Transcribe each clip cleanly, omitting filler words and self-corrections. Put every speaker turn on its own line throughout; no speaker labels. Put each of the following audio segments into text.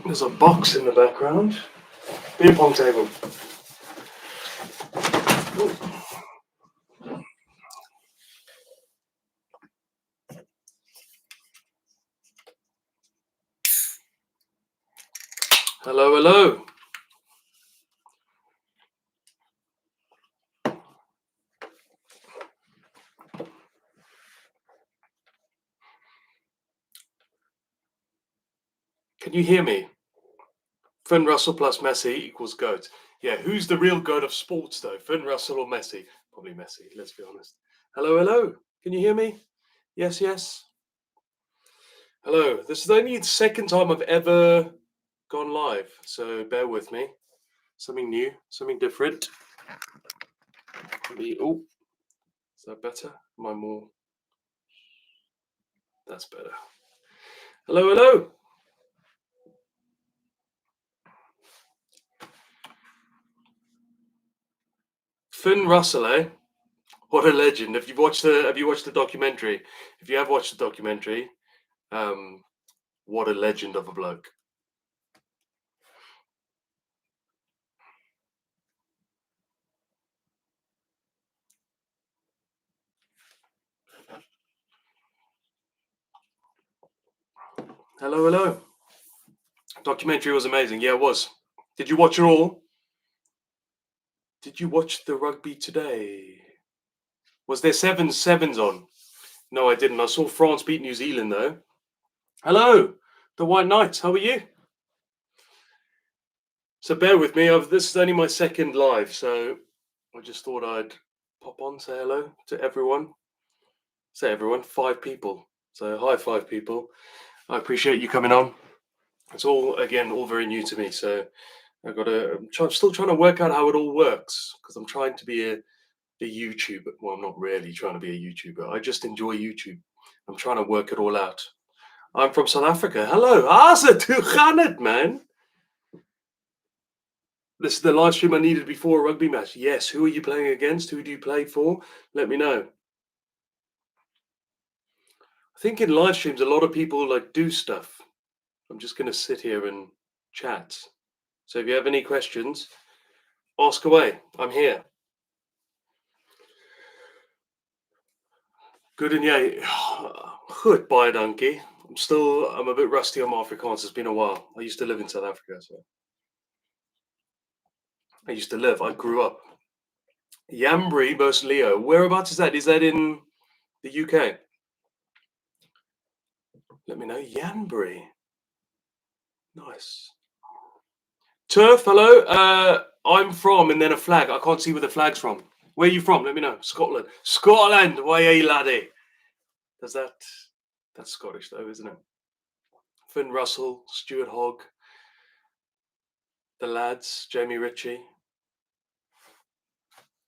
There's a box in the background. Beer pong table. Ooh. Hello, hello. Can you hear me? Finn Russell plus Messi equals GOAT. Yeah, who's the real GOAT of sports though? Finn Russell or Messi? Probably Messi, let's be honest. Hello, hello. Can you hear me? Yes, yes. Hello. This is only the second time I've ever gone live, so bear with me. Something new, something different. Oh, is that better? Am I more? That's better. Hello, hello. Finn Russell, eh? What a legend! Have you watched the documentary? If you have watched the documentary, what a legend of a bloke. Hello, hello. Documentary was amazing. Yeah, it was. Did you watch it all? Did you watch the rugby today? Was there sevens on? No, I didn't. I saw France beat New Zealand though. Hello, the White Knights. How are you? So bear with me. This is only my second live, so I just thought I'd pop on, say hello to everyone. Say everyone, 5 people. So hi, 5 people. I appreciate you coming on. It's all very new to me. So I'm still trying to work out how it all works because I'm trying to be a YouTuber. Well, I'm not really trying to be a YouTuber. I just enjoy YouTube. I'm trying to work it all out. I'm from South Africa. Hello. Asa, hoe gaan het, man? This is the live stream I needed before a rugby match. Yes. Who are you playing against? Who do you play for? Let me know. I think in live streams, a lot of people like do stuff. I'm just going to sit here and chat. So if you have any questions, ask away. I'm here. Good and yeah. Goed, baie dankie. I'm a bit rusty on my Afrikaans. It's been a while. I used to live in South Africa, so I grew up. Yambri versus Leo. Whereabouts is that? Is that in the UK? Let me know. Yambri. Nice. Turf, hello. I'm from, and then a flag. I can't see where the flag's from. Where are you from? Let me know. Scotland. Scotland. Why are you, laddie? That's Scottish though, isn't it? Finn Russell, Stuart Hogg, the lads, Jamie Ritchie.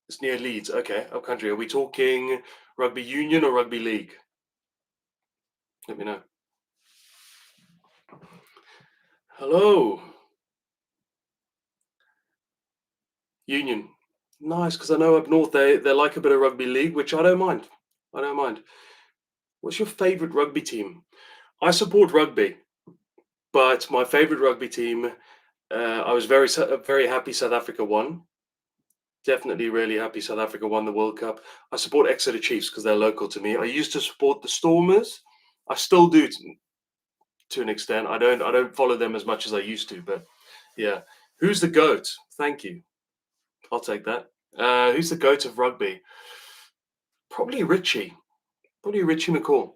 It's near Leeds. Okay, up country. Are we talking rugby union or rugby league? Let me know. Hello. Union. Nice, because I know up north they like a bit of rugby league, which I don't mind. What's your favourite rugby team? I support rugby, but my favourite rugby team, I was very happy South Africa won. Definitely really happy South Africa won the World Cup. I support Exeter Chiefs because they're local to me. I used to support the Stormers. I still do to an extent. I don't follow them as much as I used to, but yeah. Who's the GOAT? Thank you. I'll take that. Who's the GOAT of rugby? Probably Richie McCall.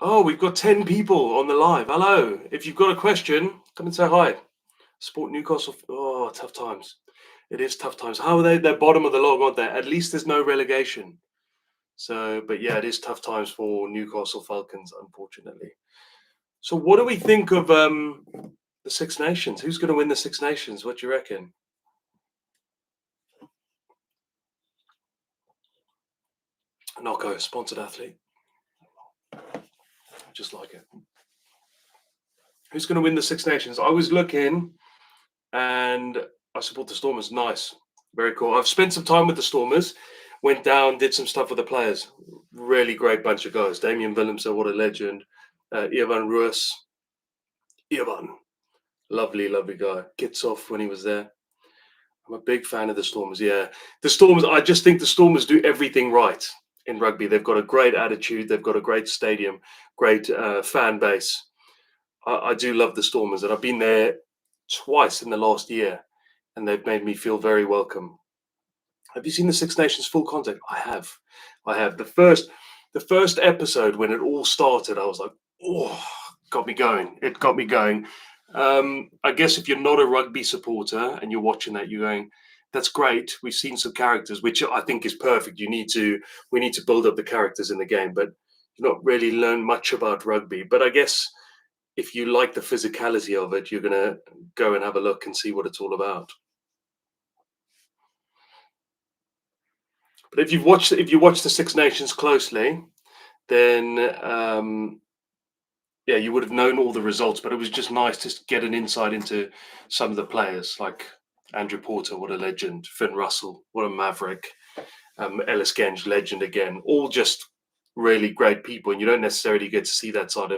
Oh, we've got 10 people on the live. Hello. If you've got a question, come and say hi. Sport Newcastle. Oh, tough times. It is tough times. How are they? They're bottom of the log, aren't they? At least there's no relegation. So, but yeah, it is tough times for Newcastle Falcons, unfortunately. So what do we think of the Six Nations? Who's going to win the Six Nations? What do you reckon? Nocco, sponsored athlete. Just like it. Who's going to win the Six Nations? I was looking and I support the Stormers. Nice. Very cool. I've spent some time with the Stormers. went down, did some stuff with the players. Really great bunch of guys. Damien Willemse, what a legend. Ivan Ruiz, Ivan, lovely, lovely guy. Kitsoff when he was there. I'm a big fan of the Stormers. Yeah, the Stormers. I just think the Stormers do everything right in rugby. They've got a great attitude. They've got a great stadium, great fan base. I do love the Stormers, and I've been there twice in the last year, and they've made me feel very welcome. Have you seen the Six Nations full contact? I have. I have. The first episode when it all started, I was like, oh, got me going. It got me going. I guess if you're not a rugby supporter and you're watching that, you're going, that's great. We've seen some characters, which I think is perfect. We need to build up the characters in the game, but you not really learn much about rugby. But I guess if you like the physicality of it, you're gonna go and have a look and see what it's all about. But if you watch the Six Nations closely, then yeah, you would have known all the results. But it was just nice to get an insight into some of the players, like Andrew Porter, what a legend; Finn Russell, what a maverick; Ellis Genge, legend again. All just really great people, and you don't necessarily get to see that side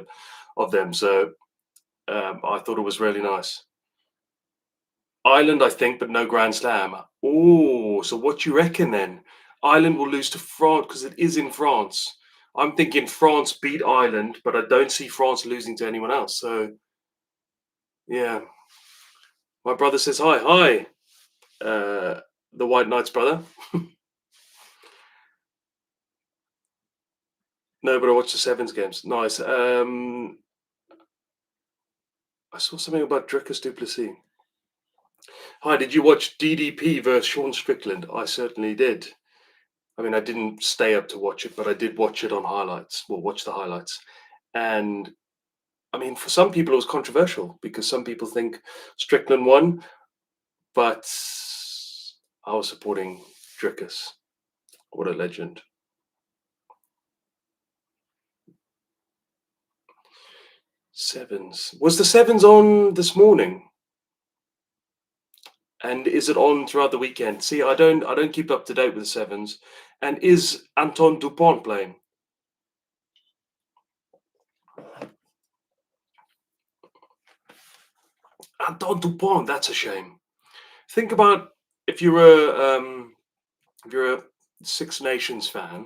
of them. So I thought it was really nice. Ireland, I think, but no Grand Slam. Oh, so what do you reckon then? Ireland will lose to France because it is in France. I'm thinking France beat Ireland, but I don't see France losing to anyone else. So yeah, my brother says hi, hi, the White Knights brother. No, but I watched the Sevens games. Nice. I saw something about Dricus du Plessis. Hi, did you watch DDP versus Sean Strickland? I certainly did. I mean, I didn't stay up to watch it, but I did watch it on highlights. Well, watch the highlights. And I mean, for some people, it was controversial because some people think Strickland won, but I was supporting Dricus. What a legend. Sevens. Was the Sevens on this morning? And is it on throughout the weekend? See, I don't keep up to date with the Sevens. And is Anton Dupont playing? Anton Dupont, that's a shame. Think about if you're a Six Nations fan,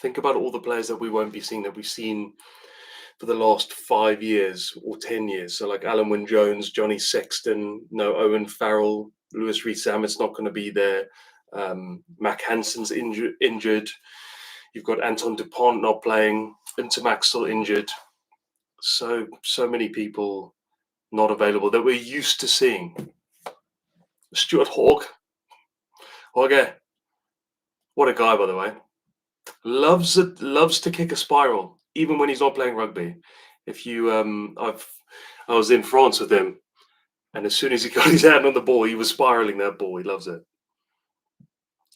think about all the players that we won't be seeing that we've seen for the last 5 years or 10 years. So like Alan Wynne Jones, Johnny Sexton, no Owen Farrell, Lewis Rees-Zammit's not going to be there. Mac Hansen's injured. You've got Anton Dupont not playing. Intermac's still injured. So many people not available that we're used to seeing. Stuart Hogg. Hogge, what a guy, by the way. Loves to kick a spiral, even when he's not playing rugby. If you, I was in France with him, and as soon as he got his hand on the ball, he was spiraling that ball. He loves it.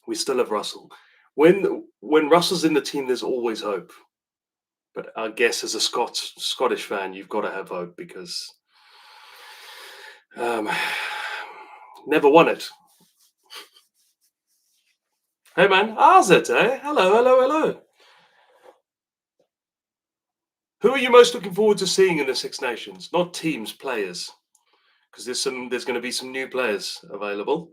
We still have Russell. When Russell's in the team, there's always hope. But I guess as a Scottish fan, you've got to have hope because um, never won it. Hey man, how's it? Eh? Hello, hello, hello. Who are you most looking forward to seeing in the Six Nations? Not teams, players, because there's going to be some new players available.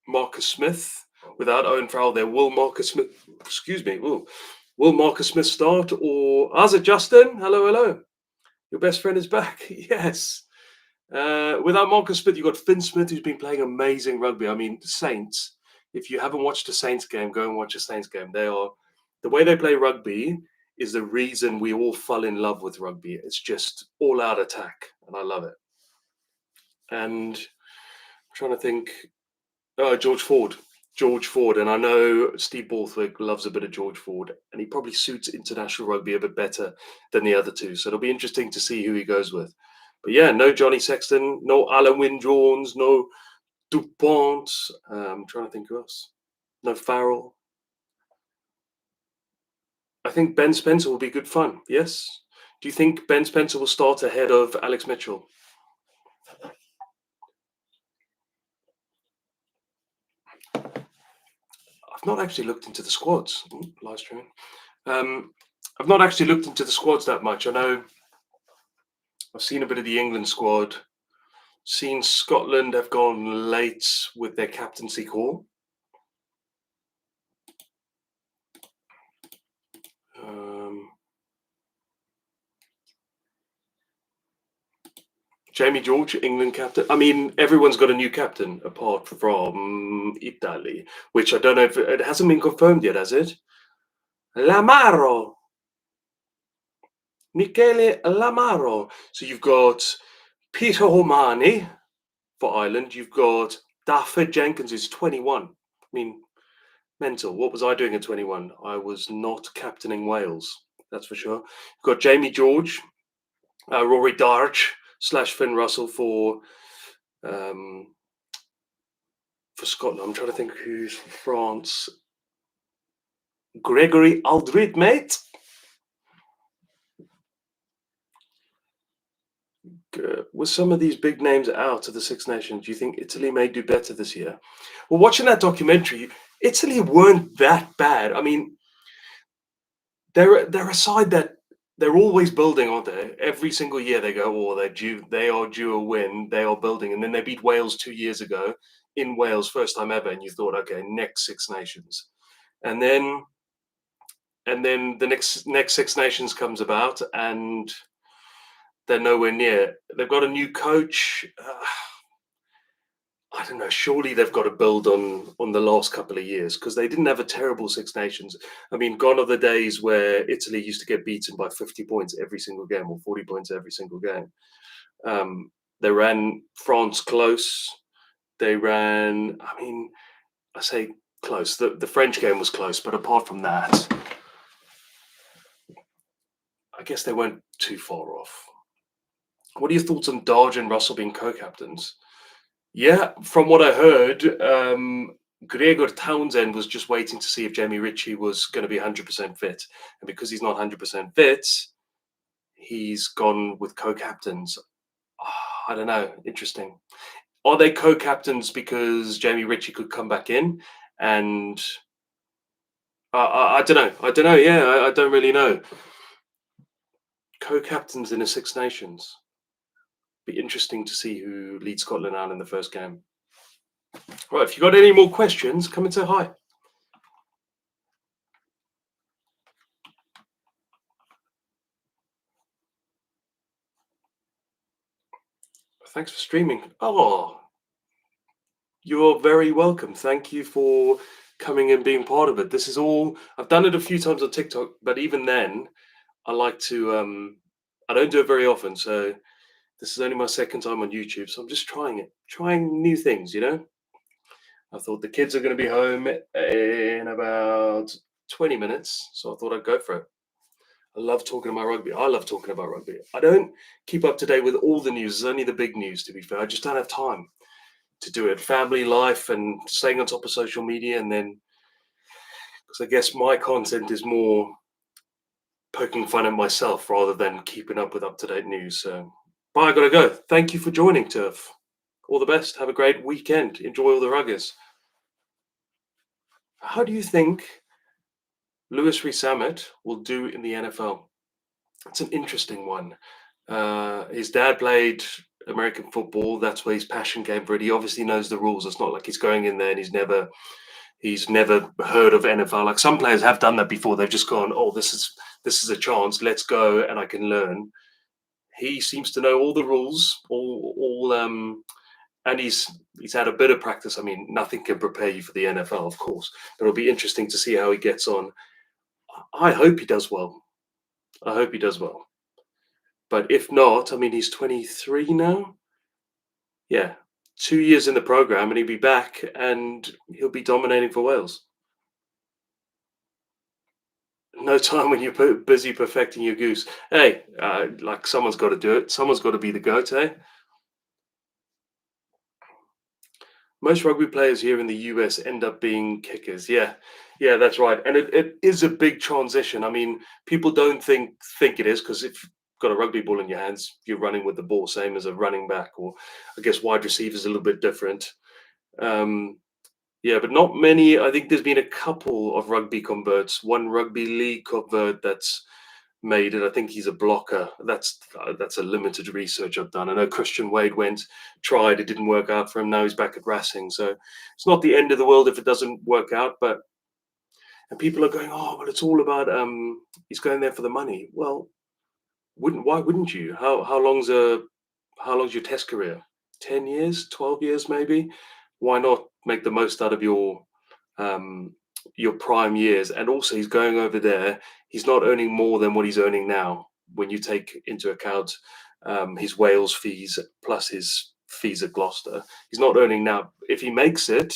Marcus Smith. Without Owen Farrell, there will Marcus Smith. Excuse me. Will Marcus Smith start or how's it, Justin? Hello, hello. Your best friend is back. Yes. Without Marcus Smith, you've got Finn Smith, who's been playing amazing rugby. I mean, the Saints. If you haven't watched a Saints game, go and watch a Saints game. They are the way they play rugby is the reason we all fell in love with rugby. It's just all out attack, and I love it. And I'm trying to think. George Ford. George Ford, and I know Steve Borthwick loves a bit of George Ford, and he probably suits international rugby a bit better than the other two. So it'll be interesting to see who he goes with. But yeah, no Johnny Sexton, no Alan Wynne Jones, no Dupont. I'm trying to think who else. No Farrell. I think Ben Spencer will be good fun. Yes. Do you think Ben Spencer will start ahead of Alex Mitchell? I I've not actually looked into the squads. Live streaming. Um, I've not actually looked into the squads that much. I know I've seen a bit of the England squad. Seen Scotland have gone late with their captaincy call. Jamie George, England captain. I mean, everyone's got a new captain apart from Italy, which I don't know if it hasn't been confirmed yet, has it? Lamaro, Michele Lamaro. So you've got Peter O'Mahony for Ireland. You've got Dafford Jenkins, who's 21. I mean, mental. What was I doing at 21? I was not captaining Wales, that's for sure. You've got Jamie George, Rory Darge / Finn Russell for Scotland. I'm trying to think who's for France. Gregory Aldred, mate. With some of these big names out of the Six Nations, do you think Italy may do better this year? Well, watching that documentary, Italy weren't that bad. I mean, they're a side that they're always building, aren't they? Every single year they go, oh, they are due a win. They are building, and then they beat Wales 2 years ago in Wales, first time ever, and you thought, okay, next Six Nations, and then the next Six Nations comes about, and they're nowhere near. They've got a new coach. I don't know. Surely they've got to build on the last couple of years, because they didn't have a terrible Six Nations. I mean, gone are the days where Italy used to get beaten by 50 points every single game or 40 points every single game. They ran France close. They ran. I mean, I say close. The French game was close, but apart from that, I guess they weren't too far off. What are your thoughts on Darge and Russell being co-captains? Yeah, from what I heard, Gregor Townsend was just waiting to see if Jamie Ritchie was going to be 100% fit. And because he's not 100% fit, he's gone with co-captains. I don't know. Interesting. Are they co-captains because Jamie Ritchie could come back in? And I don't know. I don't know. Yeah, I don't really know. Co-captains in a Six Nations. Be interesting to see who leads Scotland out in the first game. Right, if you've got any more questions, come and say hi. Thanks for streaming. Oh, you're very welcome. Thank you for coming and being part of it. This is all, I've done it a few times on TikTok, but even then, I like to, I don't do it very often. So this is only my second time on YouTube. So I'm just trying it, trying new things, you know? I thought the kids are going to be home in about 20 minutes. So I thought I'd go for it. I love talking about rugby. I love talking about rugby. I don't keep up to date with all the news. It's only the big news, to be fair. I just don't have time to do it. Family life and staying on top of social media. And then, because I guess my content is more poking fun at myself rather than keeping up with up-to-date news. So, but I got to go. Thank you for joining, Turf. All the best. Have a great weekend. Enjoy all the ruggers. How do you think Rees-Zammit will do in the NFL? It's an interesting one. His dad played American football. That's where his passion came from. He obviously knows the rules. It's not like he's going in there and he's never heard of NFL. Like some players have done that before. They've just gone, oh, this is a chance. Let's go and I can learn. He seems to know all the rules, and he's had a bit of practice. I mean, nothing can prepare you for the NFL, of course, but it'll be interesting to see how he gets on. I hope he does well. I hope he does well. But if not, I mean, he's 23 now. Yeah, 2 years in the program, and he'll be back, and he'll be dominating for Wales. No time when you're busy perfecting your goose. Hey, like someone's got to do it. Someone's got to be the goat, eh? Most rugby players here in the US end up being kickers. Yeah, that's right. And it is a big transition. I mean, people don't think it is, because if you've got a rugby ball in your hands, you're running with the ball, same as a running back, or I guess wide receiver is a little bit different. Yeah, but not many. I think there's been a couple of rugby converts. One rugby league convert that's made it. I think he's a blocker. That's a limited research I've done. I know Christian Wade went, tried, it didn't work out for him. Now he's back at Racing, so it's not the end of the world if it doesn't work out. But and people are going, oh, well, it's all about he's going there for the money. Well, wouldn't why wouldn't you? How long's your test career? 10 years, 12 years, maybe. Why not make the most out of um, your prime years? And also, he's going over there. He's not earning more than what he's earning now. When you take into account his Wales fees plus his fees at Gloucester, he's not earning now. If he makes it,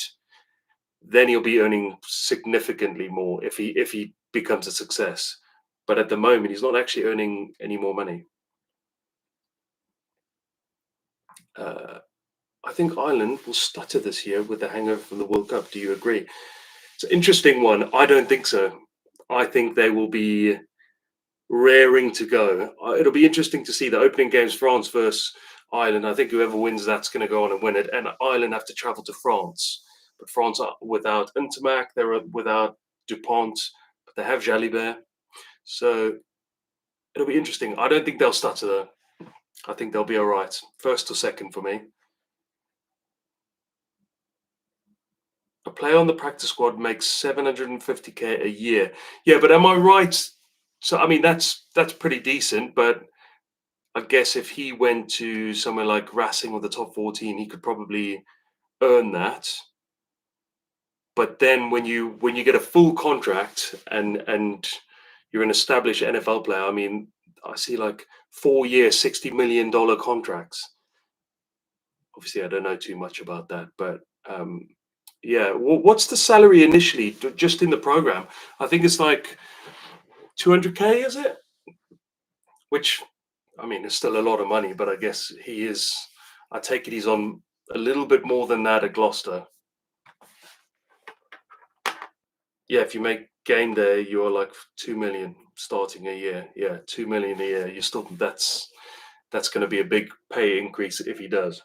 then he'll be earning significantly more if he becomes a success. But at the moment, he's not actually earning any more money. Uh, I think Ireland will stutter this year with the hangover from the World Cup. Do you agree? It's an interesting one. I don't think so. I think they will be raring to go. It'll be interesting to see the opening games, France versus Ireland. I think whoever wins that's going to go on and win it. And Ireland have to travel to France. But France are without Intermac, they're without Dupont, but they have Jalibert. So it'll be interesting. I don't think they'll stutter though. I think they'll be all right. First or second for me. A player on the practice squad makes 750K a year. Yeah, but am I right? So I mean that's pretty decent, but I guess if he went to somewhere like Racing or the top 14, he could probably earn that. But then when you get a full contract and you're an established NFL player, I mean, I see like 4 year, $60 million contracts. Obviously, I don't know too much about that, but yeah. What's the salary initially, just in the program? I think it's like 200K, is it? Which, I mean, it's still a lot of money, but I guess he is. I take it he's on a little bit more than that at Gloucester. Yeah, if you make game day, you're like 2 million starting a year. Yeah, 2 million a year. You still that's going to be a big pay increase if he does.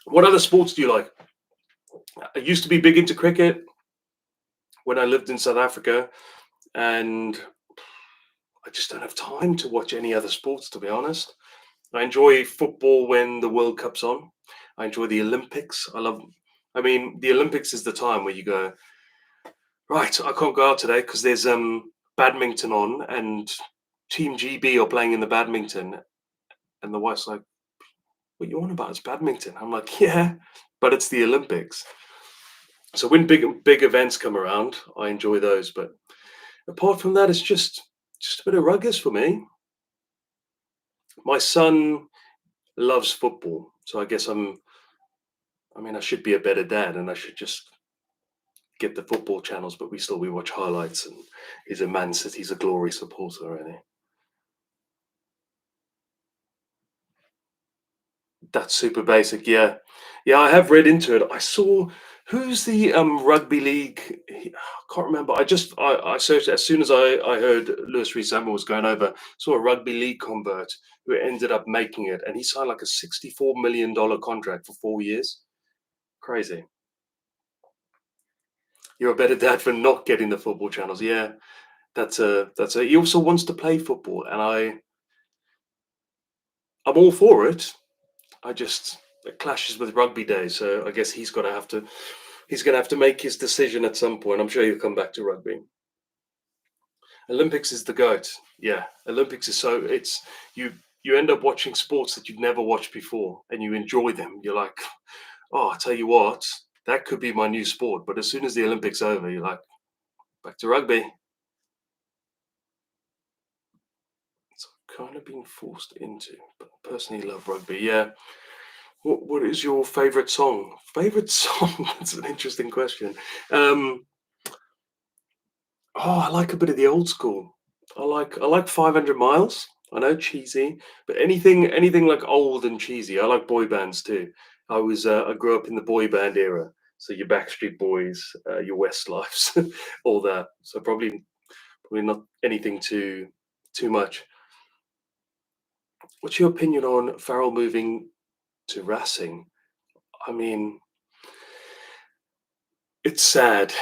What other sports do you like? I used to be big into cricket when I lived in South Africa, and I just don't have time to watch any other sports, to be honest. I enjoy football when the World Cup's on. I enjoy the Olympics. I mean, the Olympics is the time where you go, right, I can't go out today because there's badminton on and Team GB are playing in the badminton. And the wife's like, what you on about? It's badminton. I'm like, yeah, but it's the Olympics. So when big events come around, I enjoy those. But apart from that, it's just a bit of ruggers for me. My son loves football, so I guess I mean, I should be a better dad, and I should just get the football channels. But we watch highlights, and he's a Man City, he's a glory supporter already. That's super basic. Yeah, yeah. I have read into it. I saw who's the rugby league. I can't remember. I searched as soon as I heard Lewis Rees-Zammit was going over. Saw a rugby league convert who ended up making it, and he signed like a $64 million contract for 4 years. Crazy. You're a better dad for not getting the football channels. Yeah, that's a. He also wants to play football, and I'm all for it. I just it clashes with rugby days, so I guess he's gonna have to make his decision at some point. I'm sure he'll come back to rugby. Olympics is the goat. Yeah, Olympics is so it's you you end up watching sports that you've never watched before, and you enjoy them. You're like, oh, I tell you what, that could be my new sport. But as soon as the Olympics over, you're like, back to rugby. It's kind of been forced into, but I personally love rugby. Yeah. What is your favorite song? Favorite song? That's an interesting question. Um, oh, I like a bit of the old school. I like 500 Miles. I know cheesy, but anything like old and cheesy. I like boy bands too. I grew up in the boy band era, so your Backstreet Boys, your Westlifes, all that. So probably not anything too much. What's your opinion on Farrell moving to Racing? I mean, It's sad.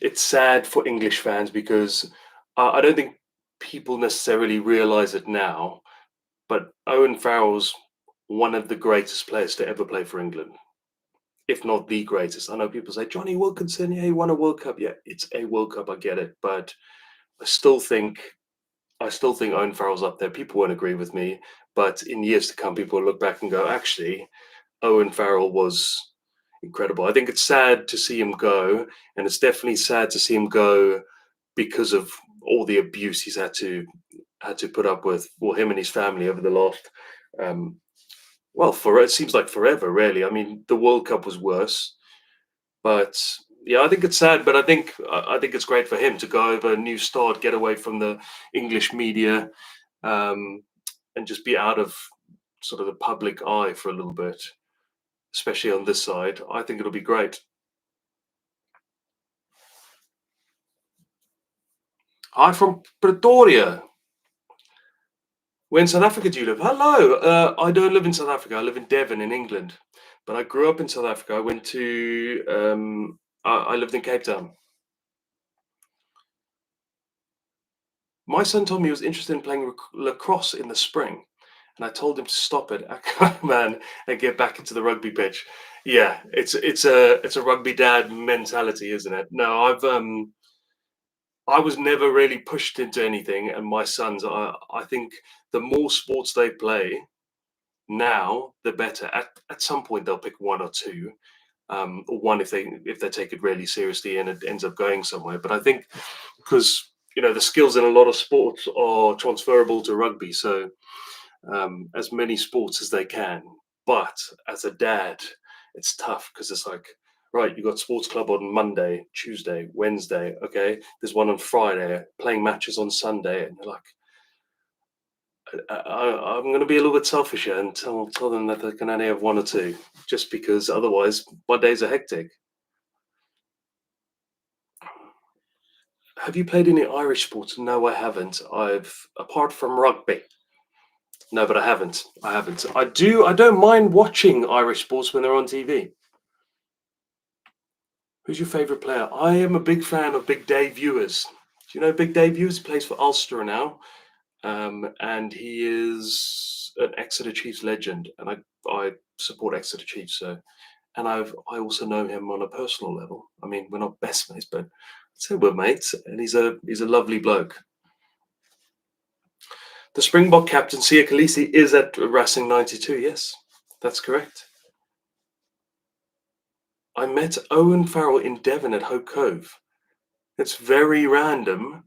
It's sad for English fans because I don't think people necessarily realize it now, but Owen Farrell's one of the greatest players to ever play for England, if not the greatest. I know people say Johnny Wilkinson, yeah, he won a World Cup. Yeah, it's a World Cup. I get it, but I still think I still think Owen Farrell's up there. People won't agree with me, but in years to come, people will look back and go, actually, Owen Farrell was incredible. I think it's sad to see him go, and it's definitely sad to see him go because of all the abuse he's had to put up with, well, him and his family over the last, um, well, for it seems like forever, really. I mean, the World Cup was worse, but yeah, I think it's sad, but I think it's great for him to go over a new start, get away from the English media, um, and just be out of sort of the public eye for a little bit, especially on this side. I think it'll be great. Hi from Pretoria. Where in South Africa do you live? Hello. I don't live in South Africa. I live in Devon in England, but I grew up in South Africa. I went to. I lived in Cape Town. My son told me he was interested in playing lacrosse in the spring, and I told him to stop it, man, and get back into the rugby pitch. Yeah, it's a rugby dad mentality, isn't it? No, I was never really pushed into anything, and my sons, I think the more sports they play now, the better. At some point, they'll pick one or two, or one if they take it really seriously and it ends up going somewhere. But I think because the skills in a lot of sports are transferable to rugby, so as many sports as they can. But as a dad, it's tough because it's like, right, you got sports club on Monday, Tuesday, Wednesday. Okay, there's one on Friday, playing matches on Sunday, and you're like, I'm going to be a little bit selfish here and tell them that they can only have one or two, just because otherwise my days are hectic. Have you played any Irish sports? No, I haven't. Apart from rugby. No, but I haven't. I haven't. I do. I don't mind watching Irish sports when they're on TV. Who's your favourite player? I am a big fan of Big Dave Ewers. Do you know Big Dave Ewers? He plays for Ulster now, and he is an Exeter Chiefs legend, and I support Exeter Chiefs. So, and I also know him on a personal level. I mean, we're not best mates, but I'd say we're mates, and he's a lovely bloke. The Springbok captain Sia Khaleesi is at Racing 92. Yes, that's correct. I met Owen Farrell in Devon at Hope Cove. It's very random,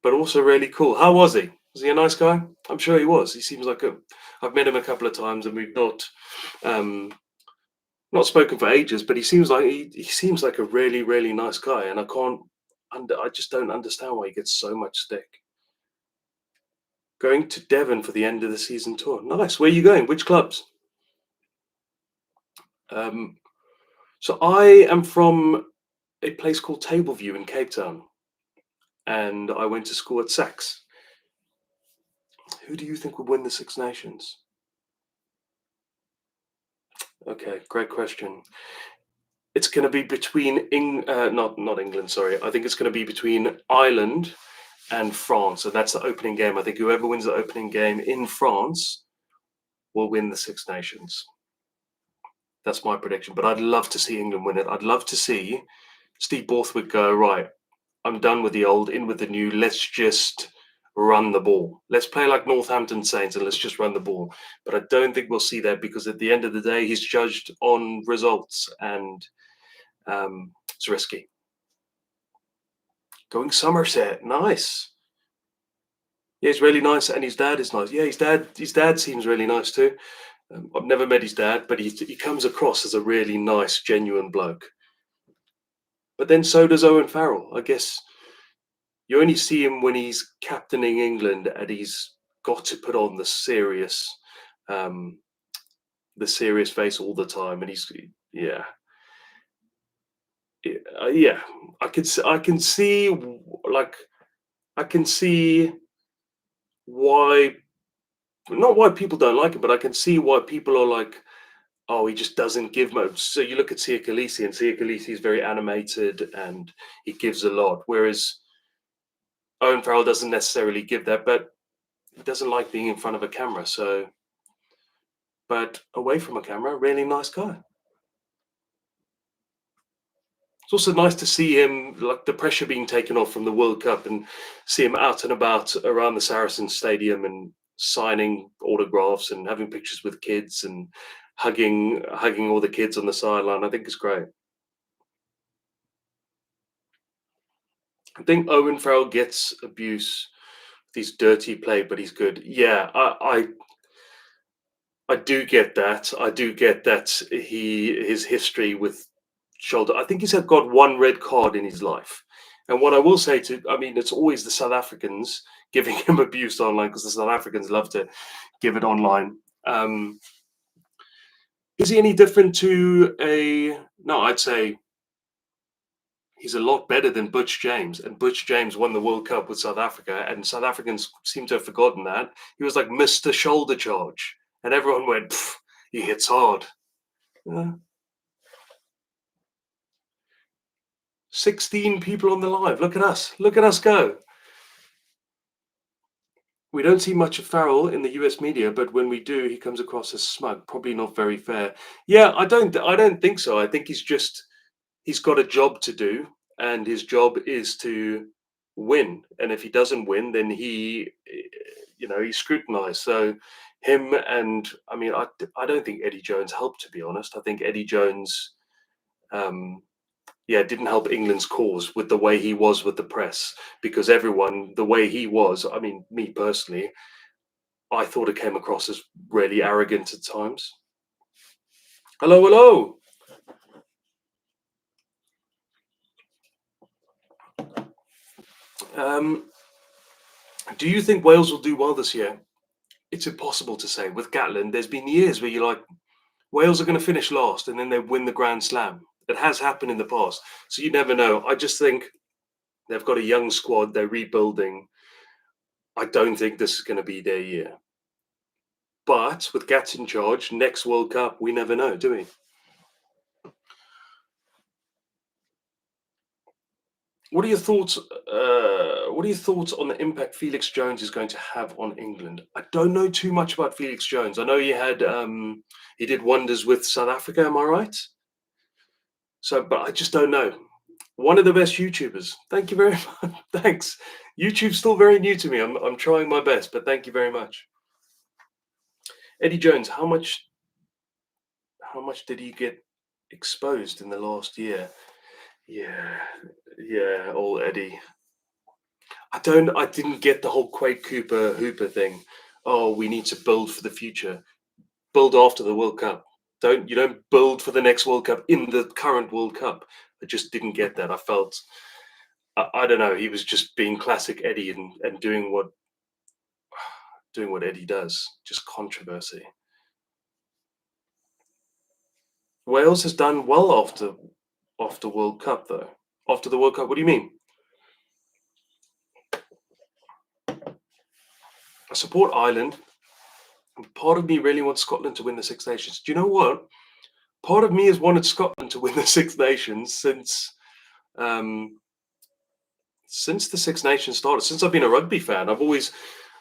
but also really cool. How was he? Was he a nice guy? I'm sure he was. He seems like a. I've met him a couple of times, and we've um, not spoken for ages. But he seems like a really really nice guy, and I just don't understand why he gets so much stick. Going to Devon for the end of the season tour. Nice. Where are you going? Which clubs? Um, so I am from a place called Tableview in Cape Town, and I went to school at Sax. Who do you think would win the Six Nations? Okay, great question. It's going to be between not England. Sorry, I think it's going to be between Ireland and France, and that's the opening game. I think whoever wins the opening game in France will win the Six Nations. That's my prediction. But I'd love to see England win it. I'd love to see Steve Borthwick go, right, I'm done with the old, in with the new. Let's just run the ball. Let's play like Northampton Saints and let's just run the ball. But I don't think we'll see that because at the end of the day, he's judged on results and it's risky. Going Somerset, nice. Yeah, he's really nice, and his dad is nice. Yeah, his dad seems really nice too. I've never met his dad, but he comes across as a really nice, genuine bloke. But then so does Owen Farrell. I guess you only see him when he's captaining England, and he's got to put on um, the serious face all the time, and yeah, yeah. I can see like I can see why not why people don't like it, but I can see why people are like, oh, he just doesn't give much. So you look at Sia Khaleesi, and Sia Khaleesi is very animated and he gives a lot, whereas Owen Farrell doesn't necessarily give that, but he doesn't like being in front of a camera. So, but away from a camera, really nice guy. It's also nice to see him, like the pressure being taken off from the World Cup, and see him out and about around the Saracen Stadium and signing autographs and having pictures with kids and hugging all the kids on the sideline. I think it's great. I think Owen Farrell gets abuse. He's dirty play, but he's good. Yeah, I do get that. I do get that his history with shoulder. I think he's had got one red card in his life. And what I will say I mean, it's always the South Africans giving him abuse online because the South Africans love to give it online. Is he any different to a? No, I'd say he's a lot better than Butch James. And Butch James won the World Cup with South Africa, and South Africans seem to have forgotten that. He was like Mr. Shoulder Charge, and everyone went, "Pff, he hits hard." Yeah. 16 people on the live. Look at us. Look at us go. We don't see much of Farrell in the US media, but when we do, he comes across as smug. Probably not very fair. Yeah, I don't think so. I think he's got a job to do, and his job is to win. And if he doesn't win, then he's scrutinized. So him and I mean, I don't think Eddie Jones helped, to be honest. I think Eddie Jones um yeah, didn't help England's cause with the way he was with the press, because everyone, the way he was, I mean, me personally, I thought it came across as really arrogant at times. Hello, hello. Um, do you think Wales will do well this year? It's impossible to say. With Gatlin, there's been years where you're like, Wales are going to finish last and then they win the Grand Slam. It has happened in the past. So you never know. I just think they've got a young squad, they're rebuilding. I don't think this is going to be their year. But with Gats in charge, next World Cup, we never know, do we? What are your thoughts? What are your thoughts on the impact Felix Jones is going to have on England? I don't know too much about Felix Jones. I know he did wonders with South Africa. Am I right? So, but I just don't know. One of the best YouTubers. Thank you very much. Thanks. YouTube's still very new to me. I'm trying my best, but thank you very much. Eddie Jones, how much did he get exposed in the last year? Yeah, yeah, old Eddie. I didn't get the whole Quade Cooper Hooper thing. Oh, we need to build for the future. Build after the World Cup. You don't build for the next World Cup in the current World Cup. I just didn't get that. I felt I don't know, he was just being classic Eddie and doing what Eddie does. Just controversy. Wales has done well after World Cup though. After the World Cup, what do you mean? I support Ireland. Part of me really wants Scotland to win the Six Nations. Do you know what? Part of me has wanted Scotland to win the Six Nations um, since the Six Nations started. Since I've been a rugby fan, I've always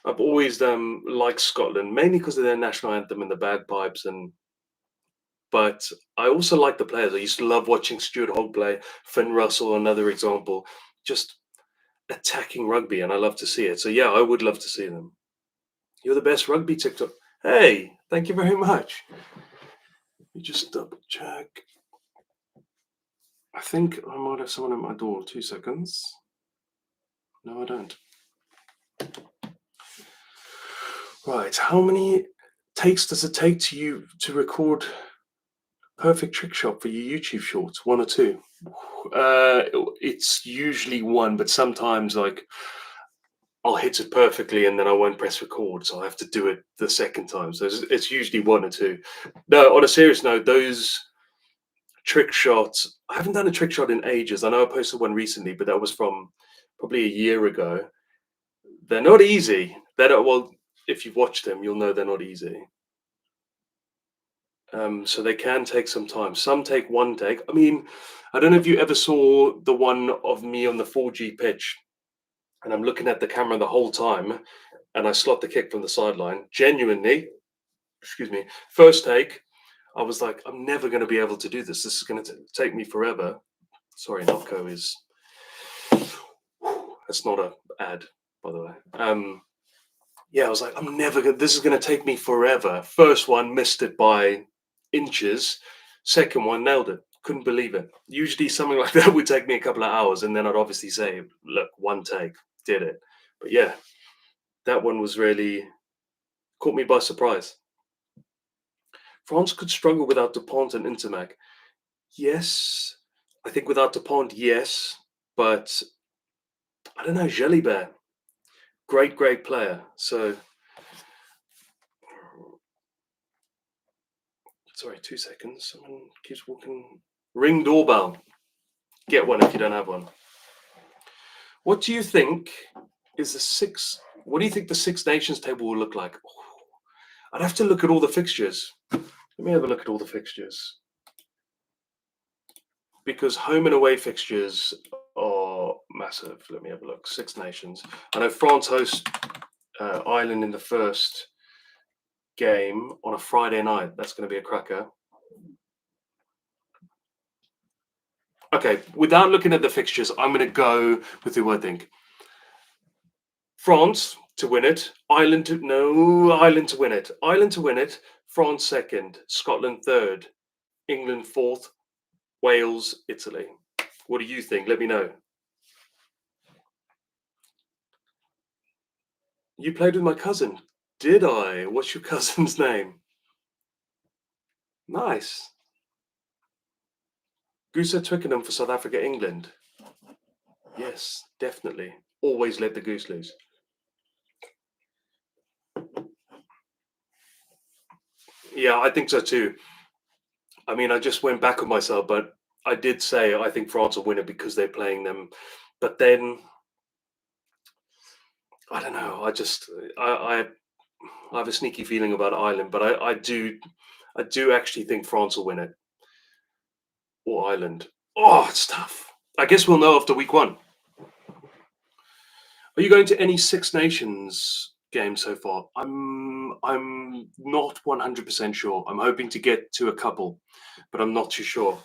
liked Scotland, mainly because of their national anthem and the bagpipes. But I also like the players. I used to love watching Stuart Hogg play, Finn Russell, another example, just attacking rugby, and I love to see it. So yeah, I would love to see them. You're the best rugby TikTok. Hey, thank you very much. Let me just double check. I think I might have someone at my door. 2 seconds. No, I don't. Right. How many takes does it take to record perfect trick shot for your YouTube shorts? One or two? Uh, it's usually one, but sometimes like I'll hit it perfectly and then I won't press record, so I have to do it the second time. So it's usually one or two. No, on a serious note, those trick shots. I haven't done a trick shot in ages. I know I posted one recently, but that was from probably a year ago. They're not easy. Well, if you've watched them, you'll know they're not easy. So they can take some time. Some take one take. I mean, I don't know if you ever saw the one of me on the 4G pitch, and I'm looking at the camera the whole time, and I slot the kick from the sideline. Genuinely, excuse me, first take, I was like, I'm never going to be able to do this. This is going to take me forever. Sorry, Nopco is. That's not a ad, by the way. Yeah, I was like, I'm never gonna. This is gonna take me forever. First one missed it by inches. Second one nailed it. Couldn't believe it. Usually something like that would take me a couple of hours, and then I'd obviously say, "Look, one take, did it." But yeah, that one was really caught me by surprise. France could struggle without Dupont and Intermac. Yes, I think without Dupont, yes, but I don't know. Jalibert, great player. So sorry, 2 seconds. Someone keeps walking. Ring doorbell. Get one if you don't have one. What do you think is the six? What do you think the Six Nations table will look like? I'd have to look at all the fixtures. Let me have a look at all the fixtures because home and away fixtures are massive. Let me have a look. Six Nations. I know France host Ireland in the first game on a Friday night. That's going to be a cracker. Okay, without looking at the fixtures, I'm going to go with who I think. France to win it. Ireland to win it. Ireland to win it. France second. Scotland third. England fourth. Wales, Italy. What do you think? Let me know. You played with my cousin. Did I? What's your cousin's name? Nice. Gooser Twickenham for South Africa, England. Yes, definitely. Always let the goose loose. Yeah, I think so too. I mean, I just went back on myself, but I did say I think France will win it because they're playing them. But then I don't know. I have a sneaky feeling about Ireland, but I do actually think France will win it or Ireland. Oh, it's tough. I guess we'll know after week one. Are you going to any Six Nations games so far? I'm not 100% sure. I'm hoping to get to a couple, but I'm not too sure.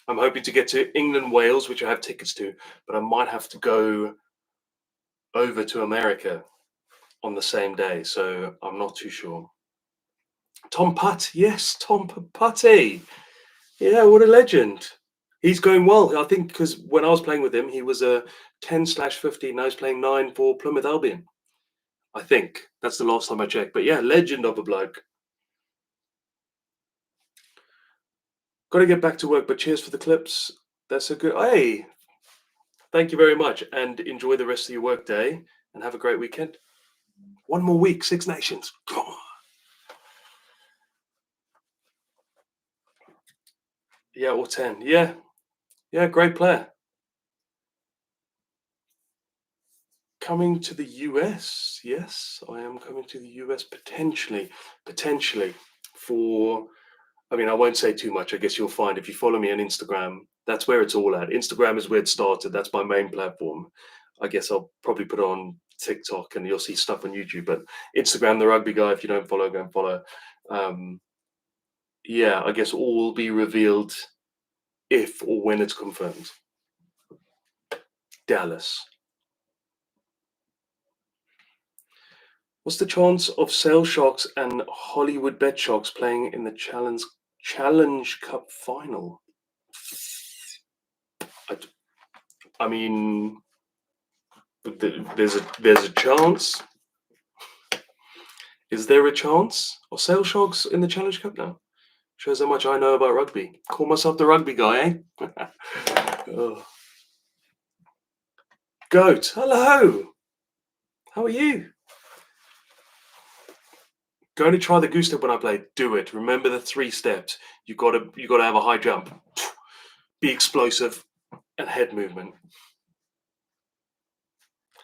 I'm hoping to get to England, Wales, which I have tickets to, but I might have to go over to America on the same day, so I'm not too sure. Tom Putt, yes, Tom Putty. Yeah, what a legend. He's going well. I think because when I was playing with him, he was a 10/15. Now he's playing 9 for Plymouth Albion. I think that's the last time I checked. But yeah, legend of a bloke. Got to get back to work, but cheers for the clips. That's a good. Hey, thank you very much, and enjoy the rest of your work day, and have a great weekend. One more week, Six Nations. Come on. Yeah, or 10. Yeah, yeah, great player. Coming to the US. Yes, I am coming to the US potentially for. I mean, I won't say too much. I guess you'll find if you follow me on Instagram, that's where it's all at. Instagram is where it started. That's my main platform. I guess I'll probably put it on TikTok and you'll see stuff on YouTube. But Instagram, the rugby guy, if you don't follow, go and follow. Um, yeah, I guess all will be revealed if or when it's confirmed. Dallas. What's the chance of Sale Sharks and Hollywood Bet Sharks playing in the Challenge Cup final? I mean, there's a chance. Is there a chance of Sale Sharks in the Challenge Cup now? Shows how much I know about rugby. Call myself the rugby guy, eh? Oh. Goat, hello. How are you? Going to try the goose step when I play. Do it. Remember the 3 steps. You gotta have a high jump. Be explosive and head movement.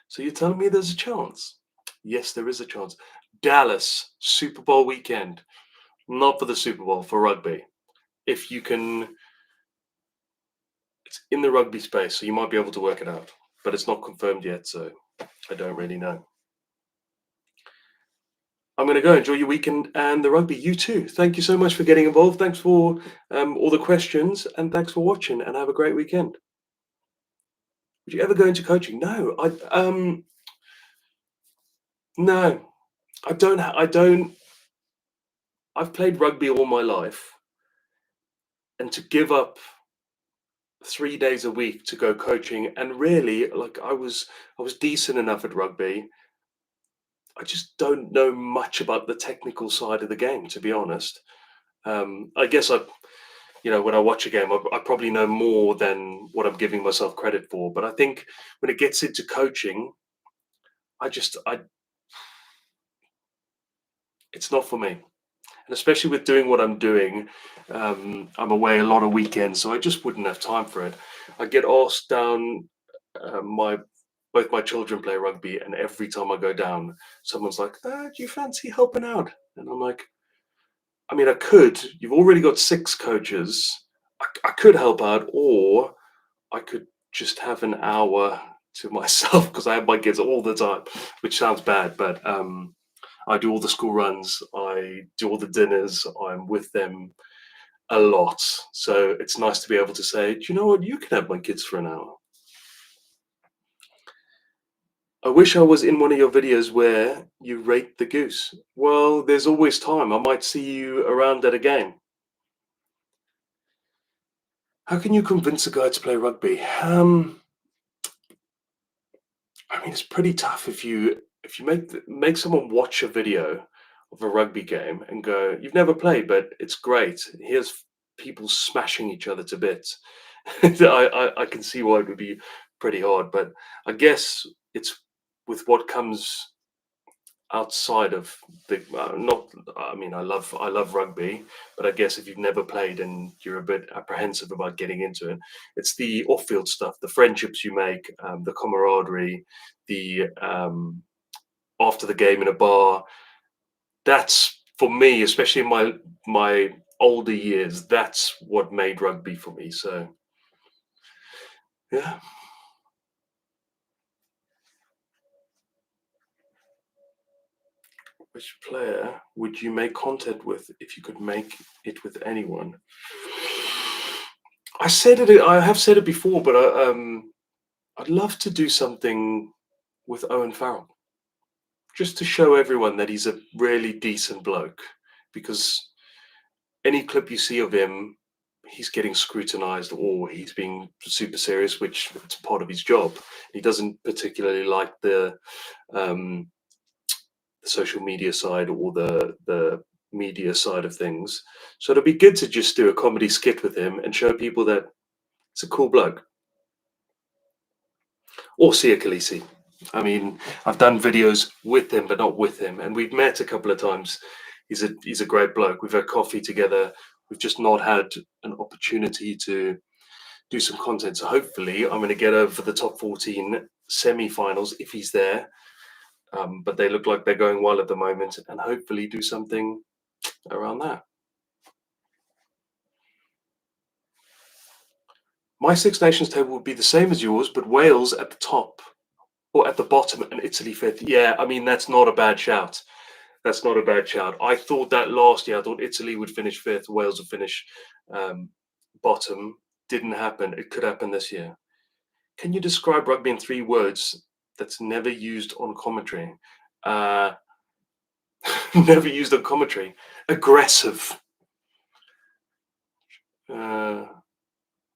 So you're telling me there's a chance? Yes, there is a chance. Dallas, Super Bowl weekend. not for the Super Bowl, for rugby. If you can, it's in the rugby space, so you might be able to work it out, but it's not confirmed yet, so I don't really know. I'm going to go enjoy your weekend and the rugby. You too. Thank you so much for getting involved. Thanks for all the questions, and thanks for watching. And have a great weekend. Would you ever go into coaching? No, no, I don't. I don't. I've played rugby all my life, and to give up 3 days a week to go coaching, and really, like I was decent enough at rugby. I just don't know much about the technical side of the game, to be honest. I guess when I watch a game, I probably know more than what I'm giving myself credit for. But I think when it gets into coaching, I it's not for me. And especially with doing what I'm doing, I'm away a lot of weekends, so I just wouldn't have time for it. I get asked down. My Both my children play rugby, and every time I go down, someone's like, "Do you fancy helping out?" And I'm like, I mean, I could. You've already got 6 coaches. I could help out, or I could just have an hour to myself because I have my kids all the time, which sounds bad, but I do all the school runs, I do all the dinners, I'm with them a lot. So it's nice to be able to say, do you know what? You can have my kids for an hour. I wish I was in one of your videos where you rate the goose. Well, there's always time. I might see you around at a game. How can you convince a guy to play rugby? I mean, it's pretty tough if you make someone watch a video of a rugby game and go, "You've never played, but it's great. Here's people smashing each other to bits." I can see why it would be pretty hard, but I guess it's with what comes outside of the not. I mean, I love rugby, but I guess if you've never played and you're a bit apprehensive about getting into it, it's the off-field stuff, the friendships you make, the camaraderie, the after the game in a bar. That's for me, especially in my older years. That's what made rugby for me. So yeah. Which player would you make content with if you could make it with anyone? I have said it before, but I'd love to do something with Owen Farrell, just to show everyone that he's a really decent bloke. Because any clip you see of him, he's getting scrutinized or he's being super serious, which it's part of his job. He doesn't particularly like um, the social media side or the media side of things. So it'd be good to just do a comedy skit with him and show people that it's a cool bloke. Or Sia Khaleesi. I mean, I've done videos with him, but not with him, and we've met a couple of times. He's a great bloke. We've had coffee together. We've just not had an opportunity to do some content. So hopefully, I'm going to get over the top 14 semi-finals if he's there. But they look like they're going well at the moment, and hopefully do something around that. My Six Nations table would be the same as yours, but Wales at the top or at the bottom and Italy fifth. Yeah, I mean, that's not a bad shout. That's not a bad shout. I thought that last year. I thought Italy would finish fifth, Wales would finish um, bottom. Didn't happen. It could happen this year. Can you describe rugby in 3 words that's never used on commentary? Uh, never used on commentary. Aggressive. Uh,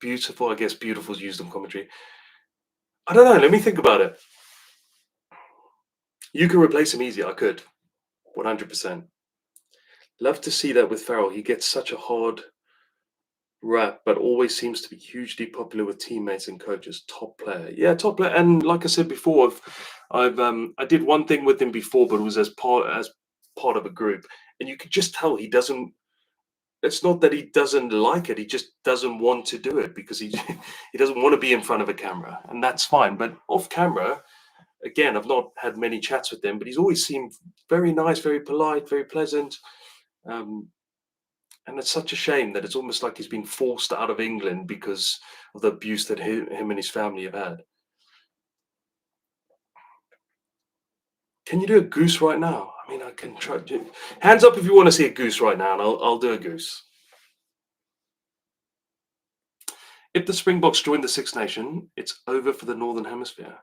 Beautiful. I guess beautiful is used on commentary. I don't know. Let me think about it. You can replace him easy. I could. 100%. Love to see that with Farrell. He gets such a hard rap, but always seems to be hugely popular with teammates and coaches. Top player, yeah, top player. And like I said before, I did one thing with him before, but it was as part of a group, and you could just tell he doesn't. It's not that he doesn't like it; he just doesn't want to do it because he he doesn't want to be in front of a camera, and that's fine. But off camera, again, I've not had many chats with him, but he's always seemed very nice, very polite, very pleasant. Um, And it's such a shame that it's almost like he's been forced out of England because of the abuse that him and his family have had. Can you do a goose right now? I mean, I can try to. Hands up if you want to see a goose right now, and I'll do a goose. If the Springboks join the Six Nation, it's over for the Northern Hemisphere.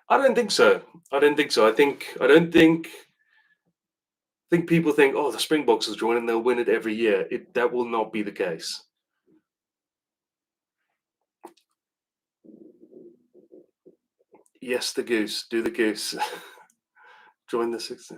I don't think so. I don't think so. I don't think people think, oh, the Springboks will join and they'll win it every year. That will not be the case. Yes, the goose. Do the goose. Join the Six.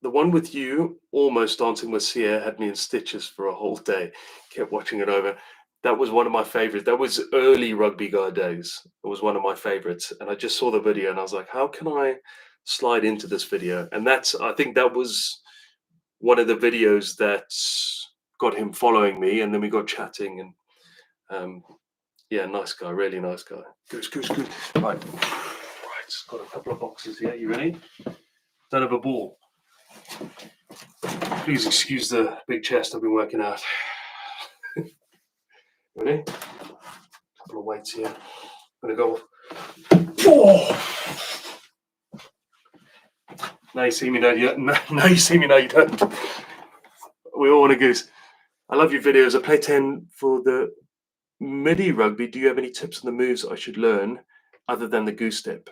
The one with you, almost dancing with Sia, had me in stitches for a whole day. Kept watching it over. That was one of my favorites. That was early Rugby Guy days. It was one of my favorites. And I just saw the video and I was like, how can I slide into this video? And I think that was one of the videos that got him following me. And then we got chatting. And yeah, nice guy, really nice guy. Goose, goose, goose. Right. Right. Got a couple of boxes here. You ready? Don't have a ball. Please excuse the big chest. I've been working out. Ready? Couple of weights here. I'm gonna go. Oh! Now you see me. Now you see me. Now you don't. We all want a goose. I love your videos. I play 10 for the MIDI rugby. Do you have any tips on the moves I should learn other than the goose step?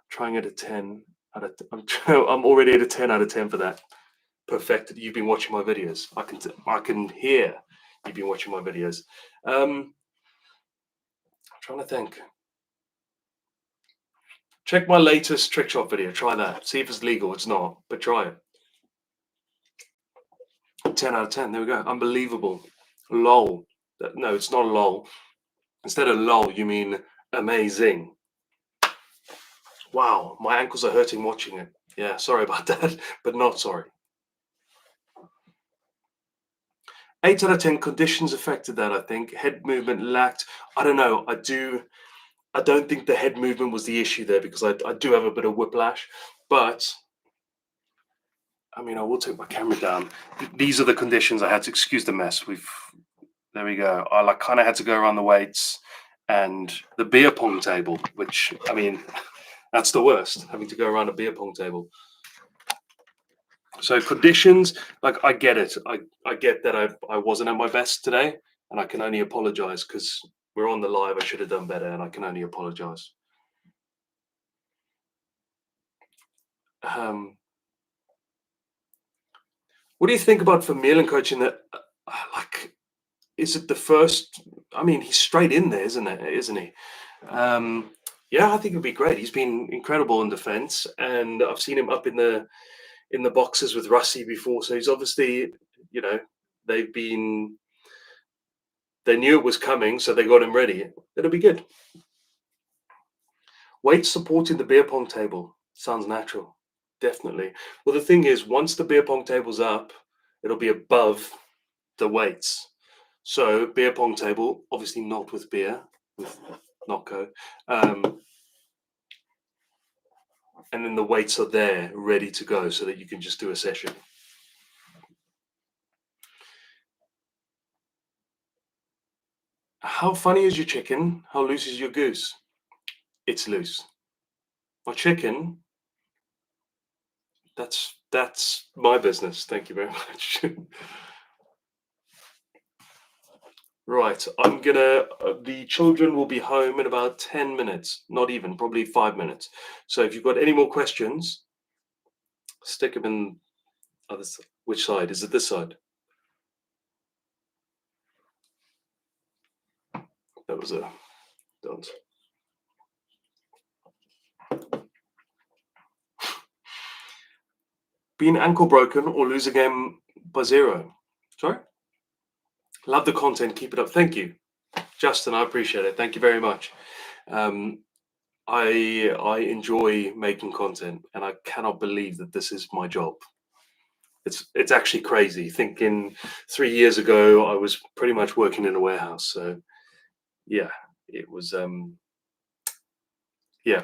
Trying at a 10 out of. I'm already at a 10 out of 10 for that. Perfected. You've been watching my videos. I can hear you've been watching my videos. I'm trying to think. Check my latest trick shot video. Try that. See if it's legal. It's not, but try it. 10 out of 10. There we go. Unbelievable. Lol. No, it's not lol. Instead of lol, you mean amazing. Wow, my ankles are hurting watching it. Yeah, sorry about that, but not sorry. 8 out of 10 conditions affected that, I think. Head movement lacked. I don't know. I don't think the head movement was the issue there because I do have a bit of whiplash. But I mean, I will take my camera down. These are the conditions I had to excuse the mess. There we go. I kind of had to go around the weights and the beer pong table, which I mean, that's the worst, having to go around a beer pong table. So conditions, I get it. I get that I wasn't at my best today, and I can only apologize because we're on the live. I should have done better, and I can only apologize. What do you think about Vermeulen coaching that? Is it the first? I mean, he's straight in there, isn't he? Yeah, I think it'd be great. He's been incredible in defence, and I've seen him up in the boxes with Rusty before. So he's obviously, they knew it was coming, so they got him ready. It'll be good. Weight supporting the beer pong table sounds natural, definitely. Well, the thing is, once the beer pong table's up, it'll be above the weights. So beer pong table, obviously not with beer, with Notco. And then the weights are there ready to go so that you can just do a session. How funny is your chicken? How loose is your goose? It's loose. My chicken, that's my business. Thank you very much. Right, the children will be home in about 10 minutes, not even, probably 5 minutes. So if you've got any more questions, stick them in which side? Is it this side? That was a don't. Being ankle broken or lose a game by 0. Sorry? Love the content. Keep it up. Thank you, Justin. I appreciate it. Thank you very much. I enjoy making content, and I cannot believe that this is my job. It's actually crazy. Thinking 3 years ago, I was pretty much working in a warehouse. So yeah, it was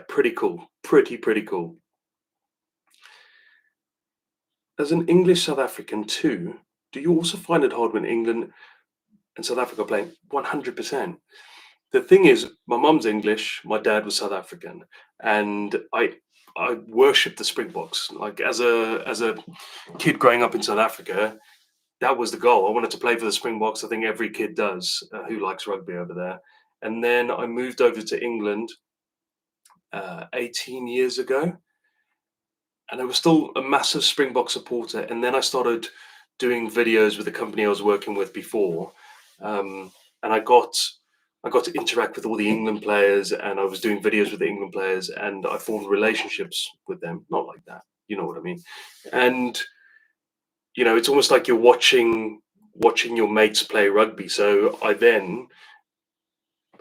pretty cool. Pretty cool. As an English South African too, Do you also find it hard when England and South Africa are playing? 100%. The thing is, my mum's English, my dad was South African, and I worship the Springboks. Like as a kid growing up in South Africa, that was the goal. I wanted to play for the Springboks. I think every kid does who likes rugby over there. And then I moved over to England 18 years ago, and I was still a massive Springbok supporter. And then I started doing videos with the company I was working with before, and I got to interact with all the England players, and I was doing videos with the England players, and I formed relationships with them. Not like that, you know what I mean? And it's almost like you're watching your mates play rugby. So I then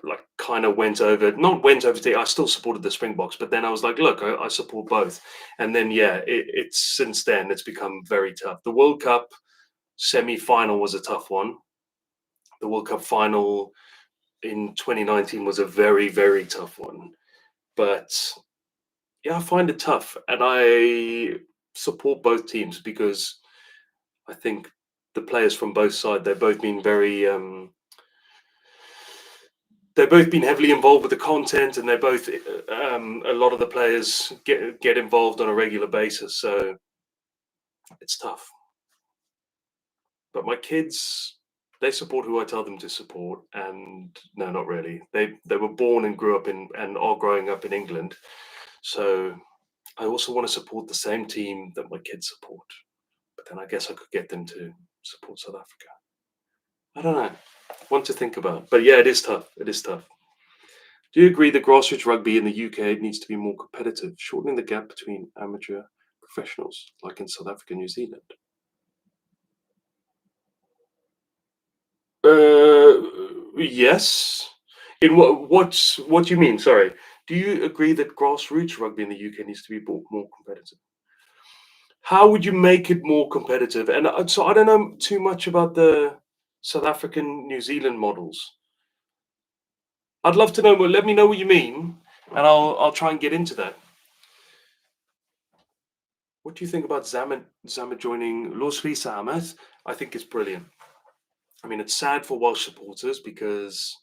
like kind of went over to I still supported the Springboks, but then I was like, look, I support both. And then it's since then it's become very tough. The World Cup semi-final was a tough one. The World Cup final in 2019 was a very, very tough one. But yeah, I find it tough, and I support both teams because I think the players from both sides, they've both been heavily involved with the content, and they both a lot of the players get involved on a regular basis, so it's tough. But my kids, they support who I tell them to support, and no, not really. They were born and grew up in and are growing up in England, so I also want to support the same team that my kids support. But then I guess I could get them to support South Africa. I don't know. One to think about. But yeah, it is tough. It is tough. Do you agree that grassroots rugby in the UK needs to be more competitive, shortening the gap between amateur professionals, like in South Africa, New Zealand? Yes. In what do you mean? Sorry. Do you agree that grassroots rugby in the UK needs to be more competitive? How would you make it more competitive? And so I don't know too much about the South African New Zealand models. I'd love to know. Well, let me know what you mean, and I'll try and get into that. What do you think about Zammit joining Rees-Zammit? I think it's brilliant. I mean, it's sad for Welsh supporters because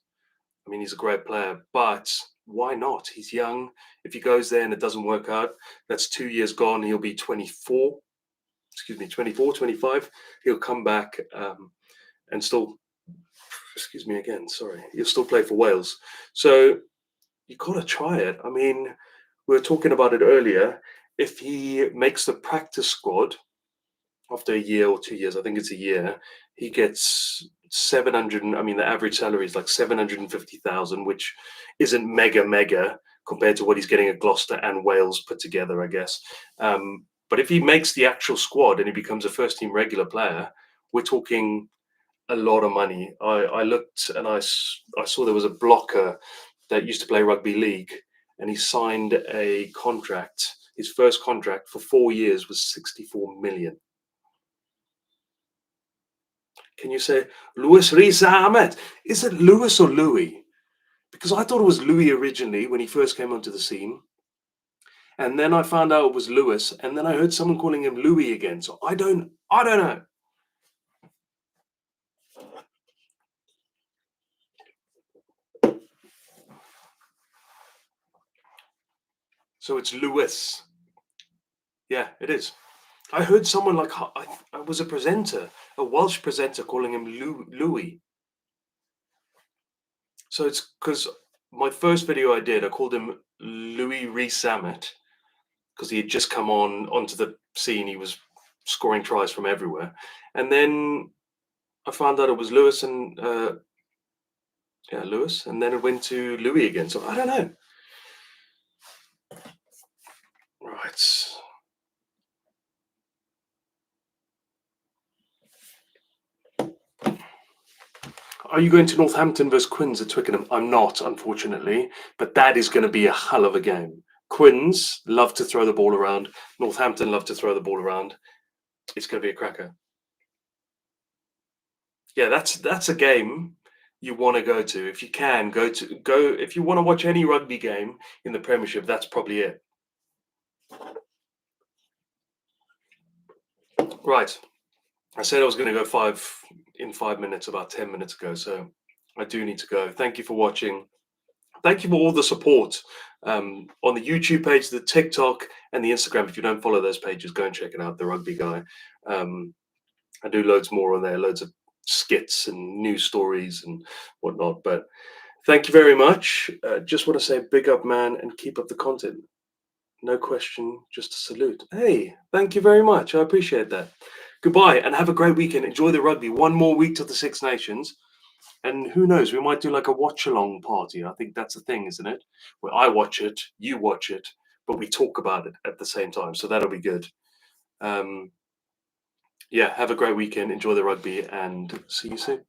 I mean he's a great player, but why not? He's young. If he goes there and it doesn't work out, that's 2 years gone. He'll be 24. Excuse me, 24, 25. He'll come back and still. Excuse me again. Sorry, he'll still play for Wales. So you got to try it. I mean, we were talking about it earlier. If he makes the practice squad after a year or 2 years, I think it's a year, he gets 700. I mean, the average salary is like 750,000, which isn't mega compared to what he's getting at Gloucester and Wales put together, I guess. But if he makes the actual squad and he becomes a first team regular player, we're talking a lot of money. I looked and I saw there was a blocker that used to play rugby league, and he signed a contract. His first contract for 4 years was 64 million. Can you say Louis Rees-Zammit? Is it Louis or Louis? Because I thought it was Louis originally when he first came onto the scene. And then I found out it was Louis, and then I heard someone calling him Louis again. So I don't know. So it's Louis. Yeah, it is. I heard someone like I was a presenter, a Welsh presenter, calling him Louis. So it's because my first video I did, I called him Louis Rees-Zammit because he had just come onto the scene. He was scoring tries from everywhere, and then I found out it was Lewis and Lewis, and then it went to Louis again. So I don't know. Right. Are you going to Northampton versus Quins at Twickenham? I'm not, unfortunately, but that is going to be a hell of a game. Quins love to throw the ball around. Northampton love to throw the ball around. It's going to be a cracker. Yeah, that's a game you want to go to. If you can go if you want to watch any rugby game in the Premiership, that's probably it. Right. I said I was going to go in 5 minutes about 10 minutes ago, so I do need to go. Thank you for watching. Thank you for all the support on the YouTube page, the TikTok, and the Instagram. If you don't follow those pages, go and check it out. The Rugby Guy. Um, I do loads more on there, loads of skits and news stories and whatnot. But thank you very much. Just want to say big up, man, and keep up the content. No question, just a salute. Hey, thank you very much. I appreciate that. Goodbye and have a great weekend. Enjoy the rugby. One more week to the Six Nations. And who knows, we might do like a watch along party. I think that's a thing, isn't it? Where I watch it, you watch it, but we talk about it at the same time. So that'll be good. Um, yeah, have a great weekend. Enjoy the rugby and see you soon.